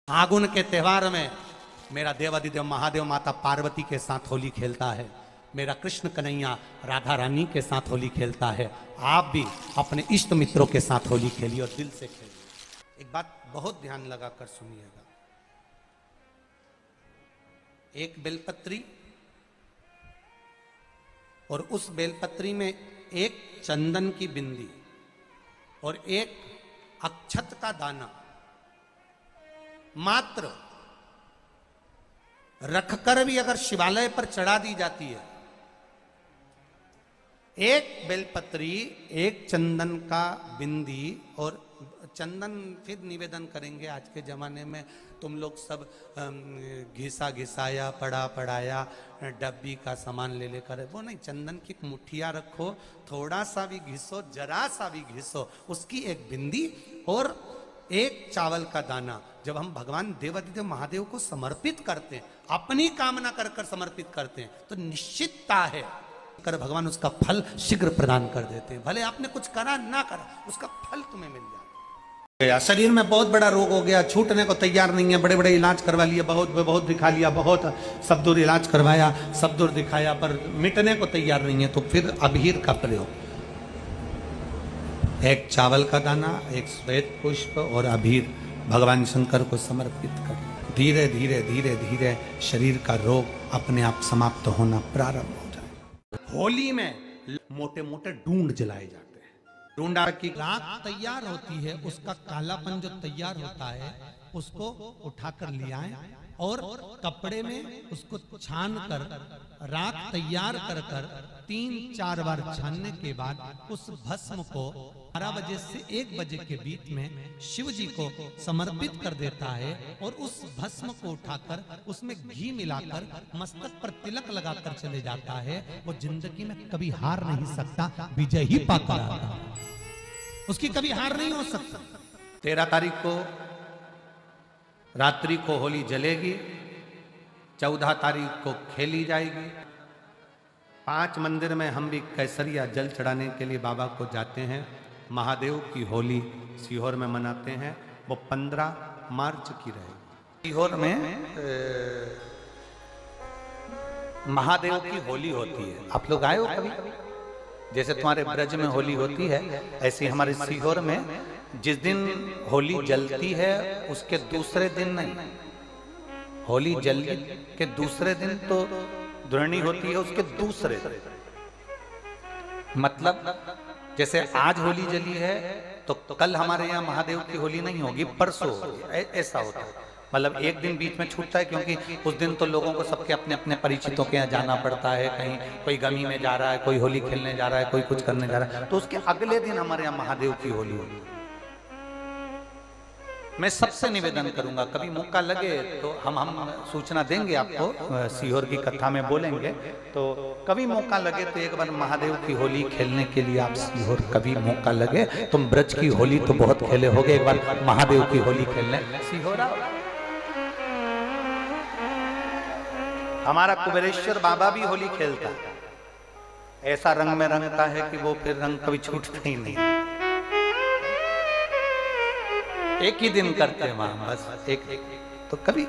फागुन के त्योहार में मेरा देवाधिदेव महादेव माता पार्वती के साथ होली खेलता है, मेरा कृष्ण कन्हैया राधा रानी के साथ होली खेलता है। आप भी अपने इष्ट मित्रों के साथ होली खेलिए और दिल से खेलिए। एक बात बहुत ध्यान लगाकर सुनिएगा, एक बेलपत्री और उस बेलपत्री में एक चंदन की बिंदी और एक अक्षत का दाना मात्र रखकर भी अगर शिवालय पर चढ़ा दी जाती है, एक बेलपत्री, एक चंदन का बिंदी और चंदन फिर निवेदन करेंगे। आज के जमाने में तुम लोग सब घिसा घिसाया पड़ा पड़ाया डब्बी का सामान ले लेकर, वो नहीं, चंदन की मुठिया रखो, थोड़ा सा भी घिसो, जरा सा भी घिसो, उसकी एक बिंदी और एक चावल का दाना जब हम भगवान देवाधिदेव महादेव को समर्पित करते हैं, अपनी कामना कर कर समर्पित करते हैं, तो निश्चितता है कर भगवान उसका फल शीघ्र प्रदान कर देते हैं। भले आपने कुछ करा ना करा, उसका फल तुम्हें मिल जाए। शरीर में बहुत बड़ा रोग हो गया, छूटने को तैयार नहीं है, बड़े बड़े इलाज करवा लिए, बहुत दिखा लिया, बहुत सब दूर इलाज करवाया, सब दूर दिखाया, पर मिटने को तैयार नहीं है, तो फिर अबीर का प्रयोग, एक चावल का दाना, एक श्वेत पुष्प और अबीर भगवान शंकर को समर्पित कर धीरे धीरे धीरे धीरे शरीर का रोग अपने आप समाप्त होना प्रारंभ हो जाए। होली में मोटे मोटे ढूंढ जलाए जाते हैं। ढूंढा की राख तैयार होती है, उसका कालापन जो तैयार होता है उसको उठाकर ले आए और कपड़े में उसको छान कर राख तैयार कर कर 3-4 बार छानने के बाद उस भस्म को 12 बजे से 1 बजे के बीच में शिव जी को समर्पित कर देता है और उस भस्म को उठाकर उसमें घी मिलाकर मस्तक पर तिलक लगाकर चले जाता है। वो जिंदगी में कभी हार नहीं सकता, विजय ही पाकर आता, उसकी कभी हार नहीं हो सकता। 13 तारीख को रात्रि को होली जलेगी, 14 तारीख को खेली जाएगी। 5 मंदिर में हम भी केसरिया जल चढ़ाने के लिए बाबा को जाते हैं। महादेव की होली सीहोर में मनाते हैं, वो 15 मार्च की रहेगी। सीहोर में महादेव की होली होती है। आप लोग आए हो कभी? जैसे तुम्हारे ब्रज में होली होती है, ऐसे हमारे सीहोर में जिस दिन होली जलती है उसके दूसरे दिन नहीं, होली जल के दूसरे दिन तो दुरणी होती है, उसके दूसरे दिन, मतलब जैसे आज होली जली है तो कल हमारे यहाँ महादेव की होली नहीं होगी, परसों होगी, ऐसा होता है। मतलब एक दिन बीच में छूटता है, क्योंकि उस दिन तो लोगों को सबके अपने अपने परिचितों के यहाँ जाना पड़ता है, कहीं कोई गमी में जा रहा है, कोई होली खेलने जा रहा है, कोई कुछ करने जा रहा है, तो उसके अगले दिन हमारे यहाँ महादेव की होली होगी। मैं सबसे निवेदन करूंगा, कभी मौका लगे तो हम सूचना देंगे आपको, सीहोर की कथा में बोलेंगे, तो कभी मौका लगे तो एक बार महादेव की होली खेलने के लिए आप सीहोर, कभी मौका लगे, तुम ब्रज की होली तो बहुत खेले होगे, एक बार महादेव की होली खेलने सीहोर आओ। हमारा कुबेरेश्वर बाबा भी होली खेलता है, ऐसा रंग में रंगता है कि वो फिर रंग कभी छूटता ही नहीं, एक ही दिन करते हैं वहां बस एक, तो कभी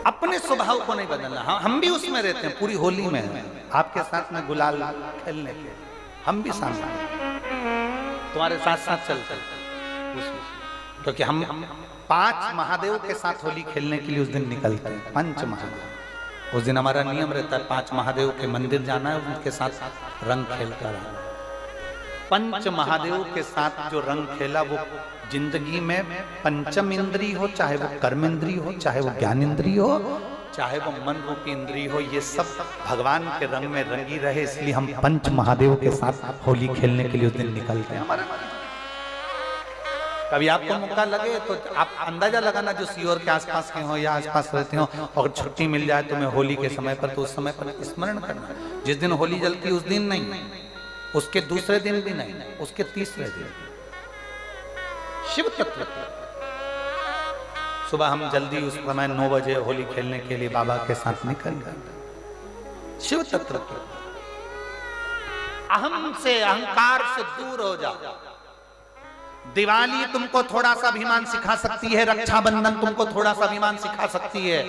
अपने स्वभाव को नहीं बदलना। हम भी उसमें रहते हैं, पूरी होली में आपके साथ में गुलाल खेलने के, हम भी सामने तुम्हारे साथ साथ चलते हैं, क्योंकि हम 5 महादेव के साथ होली खेलने के लिए उस दिन निकलते हैं। 5 महादेव, उस दिन हमारा नियम रहता है 5 महादेव के मंदिर जाना है, उनके साथ रंग खेल कर आना। 5 महादेव के साथ जो रंग खेला वो जिंदगी में पंचम इंद्री हो, चाहे वो कर्म इंद्री हो, चाहे वो ज्ञान इंद्री हो, चाहे वो मन रूपी इंद्री हो, ये सब भगवान के रंग में रंगी रहे, इसलिए हम 5 महादेव के साथ होली खेलने के लिए उस दिन निकलते हैं। कभी आपको मौका लगे तो आप अंदाजा लगाना, जो सीहोर के आसपास के हो या आसपास रहते हो, और छुट्टी मिल जाए तुम्हें होली के समय पर, तो उस समय पर स्मरण करना, जिस दिन होली जलती उस दिन नहीं, उसके दूसरे दिन भी नहीं, उसके तीसरे दिन शिव तत्व। सुबह हम जल्दी उस समय 9 बजे होली खेलने के लिए बाबा के साथ निकल गए। शिव तत्व, अहम से, अहंकार से दूर हो जाओ, दिवाली तुमको थोड़ा सा अभिमान सिखा सकती है, रक्षाबंधन तुमको थोड़ा सा अभिमान सिखा सकती है,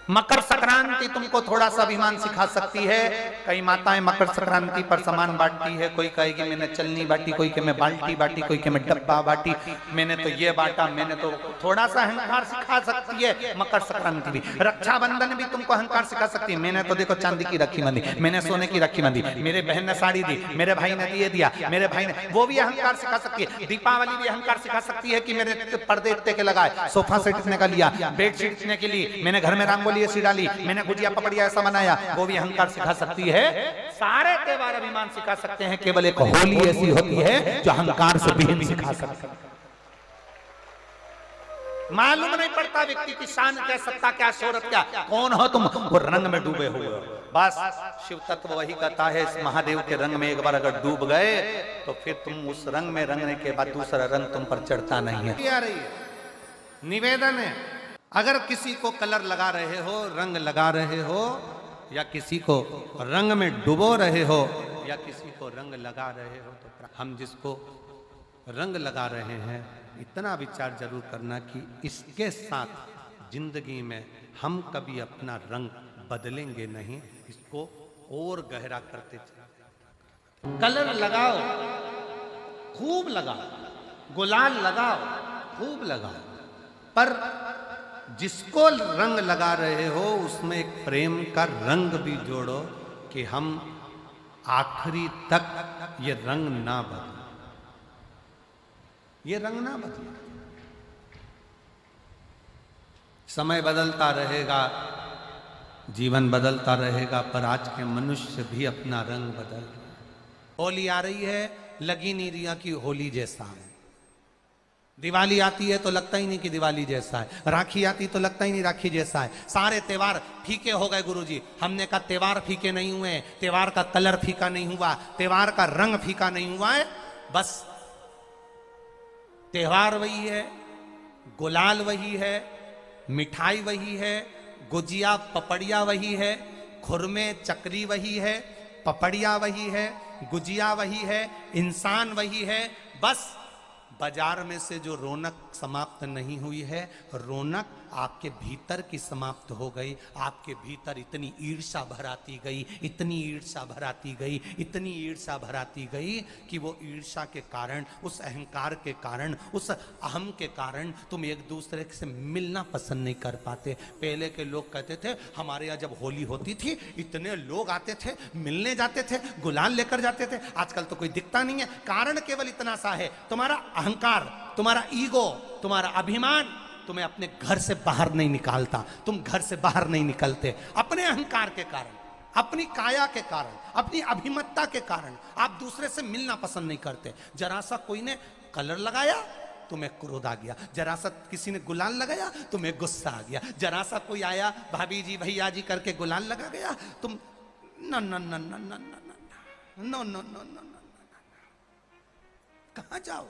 मकर संक्रांति तुमको थोड़ा सा अभिमान सिखा सकती है। कई माताएं मकर संक्रांति पर सामान बांटती है, कोई कहेगी मैंने चलनी बांटी, कोई कहे मैं बाल्टी बांटी, कोई कहे मैं डब्बा बांटी, मैंने तो ये बांटा, मैंने तो थोड़ा सा अहंकार सिखा सकती है मकर संक्रांति भी। रक्षाबंधन भी तुमको अहंकार सिखा सकती है, मैंने तो देखो चांदी की राखी बांधी, मैंने सोने की राखी बांधी, मेरे बहन ने साड़ी दी, मेरे भाई ने ये दिया, मेरे भाई ने, वो भी अहंकार सिखा सकती है। दीपावली भी अहंकार सिखा सकती है कि मेरे पर्दे इतने के लगाए, सोफा सेट इतने का लिया, बेडशीट इतने के लिए, मैंने घर में रंगोली ऐसी डाली, मैंने गुजिया पपड़िया ऐसा बनाया, वो भी अहंकार सिखा सकती है। सारे त्योहार अभिमान सिखा सकते हैं, केवल एक होली ऐसी होती है जो अहंकार से विहीन सिखा सकती है। मालूम नहीं पड़ता व्यक्ति की शान क्या, सत्ता क्या, शोहरत क्या, कौन हो तुम, वो रंग में डूबे हुए हो। बस शिव तत्व वही कहता है, इस महादेव के रंग में एक बार अगर डूब गए तो फिर तुम उस रंग में रंगने के बाद दूसरा रंग तुम पर चढ़ता नहीं है। आ रही है निवेदन है, अगर किसी को कलर लगा रहे हो, रंग लगा रहे हो, या किसी को रंग में डुबो रहे हो, या किसी को रंग लगा रहे हो, तो हम जिसको रंग लगा रहे हैं इतना विचार जरूर करना कि इसके साथ जिंदगी में हम कभी अपना रंग बदलेंगे नहीं, इसको और गहरा करते चले। कलर लगाओ, खूब लगाओ, गुलाल लगाओ, खूब लगाओ, पर जिसको रंग लगा रहे हो उसमें एक प्रेम का रंग भी जोड़ो कि हम आखिरी तक ये रंग ना बदले, ये रंग ना बदले। समय बदलता रहेगा, जीवन बदलता रहेगा, पर आज के मनुष्य भी अपना रंग बदल। होली आ रही है, लगी नहीं रिया की होली जैसा है। दिवाली आती है तो लगता ही नहीं कि दिवाली जैसा है, राखी आती तो लगता ही नहीं राखी जैसा है। सारे त्योहार फीके हो गए गुरुजी। हमने कहा त्योहार फीके नहीं हुए, त्योहार का कलर फीका नहीं हुआ, त्योहार का रंग फीका नहीं हुआ है, बस त्योहार वही है, गुलाल वही है, मिठाई वही है, गुजिया पपड़िया वही है, खुरमे चकरी वही है, पपड़िया वही है, गुजिया वही है, इंसान वही है। बस बाजार में से जो रौनक समाप्त नहीं हुई है, रौनक आपके भीतर की समाप्त हो गई। आपके भीतर इतनी ईर्ष्या भराती गई, इतनी ईर्ष्या भराती गई, इतनी ईर्ष्या भराती गई कि वो ईर्ष्या के कारण, उस अहंकार के कारण, उस अहम के कारण तुम एक दूसरे से मिलना पसंद नहीं कर पाते। पहले के लोग कहते थे हमारे यहाँ जब होली होती थी इतने लोग आते थे, मिलने जाते थे, गुलाल लेकर जाते थे। आजकल तो कोई दिखता नहीं है। कारण केवल इतना सा है, तुम्हारा अहंकार, तुम्हारा ईगो, तुम्हारा अभिमान तुम्हें अपने घर से बाहर नहीं निकालता। तुम घर से बाहर नहीं निकलते अपने अहंकार के कारण, अपनी काया के कारण, अपनी अभिमतता के कारण आप दूसरे से मिलना पसंद नहीं करते। जरा सा कोई ने कलर लगाया तुम्हें क्रोध आ गया, जरा सा किसी ने गुलाल लगाया तुम्हें गुस्सा आ गया, जरा सा कोई आया भाभी जी भैया जी करके गुलाल लगा गया, तुम न न न न न न न न न न, कहां जाओ?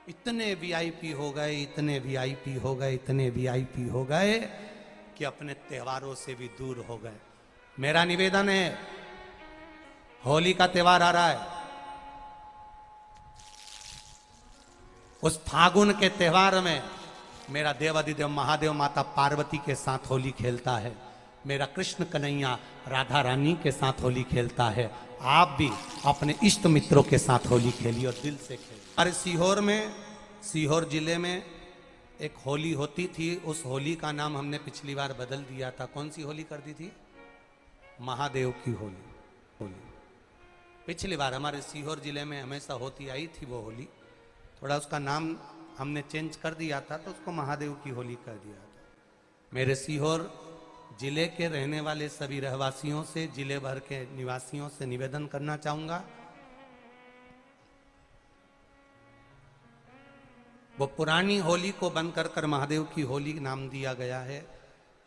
इतने वीआईपी हो गए, इतने वीआईपी हो गए, इतने वीआईपी हो गए कि अपने त्योहारों से भी दूर हो गए। मेरा निवेदन है, होली का त्योहार आ रहा है, उस फागुन के त्योहार में मेरा देवाधिदेव महादेव माता पार्वती के साथ होली खेलता है, मेरा कृष्ण कन्हैया राधा रानी के साथ होली खेलता है। आप भी अपने इष्ट मित्रों के साथ होली खेलिए और दिल से खेलिए। अरे सीहोर में, सीहोर जिले में एक होली होती थी, उस होली का नाम हमने पिछली बार बदल दिया था। कौन सी होली कर दी थी? महादेव की होली। पिछली बार हमारे सीहोर जिले में हमेशा होती आई थी वो होली, थोड़ा उसका नाम हमने चेंज कर दिया था तो उसको महादेव की होली कर दिया था। मेरे सीहोर जिले के रहने वाले सभी रहवासियों से, जिले भर के निवासियों से निवेदन करना चाहूंगा, वो पुरानी होली को बंद कर महादेव की होली नाम दिया गया है।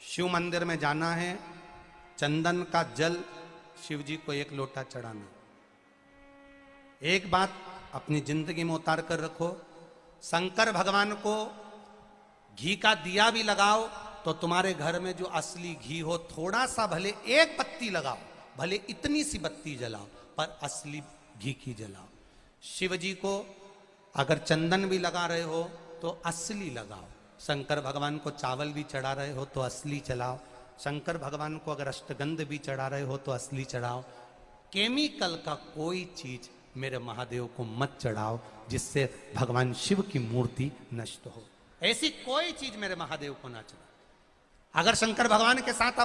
शिव मंदिर में जाना है, चंदन का जल शिव जी को 1 लोटा चढ़ाना। एक बात अपनी जिंदगी में उतार कर रखो, शंकर भगवान को घी का दिया भी लगाओ तो तुम्हारे घर में जो असली घी हो, थोड़ा सा भले 1 बत्ती लगाओ, भले इतनी सी बत्ती जलाओ, पर असली घी की जलाओ। शिव जी को अगर चंदन भी लगा रहे हो तो असली लगाओ। शंकर भगवान को चावल भी चढ़ा रहे हो तो असली चढ़ाओ। शंकर भगवान को अगर अष्टगंध भी चढ़ा रहे हो तो असली चढ़ाओ। केमिकल का कोई चीज मेरे महादेव को मत चढ़ाओ जिससे भगवान शिव की मूर्ति नष्ट हो। ऐसी कोई चीज मेरे महादेव को ना चढ़ाओ। अगर शंकर भगवान के साथ आप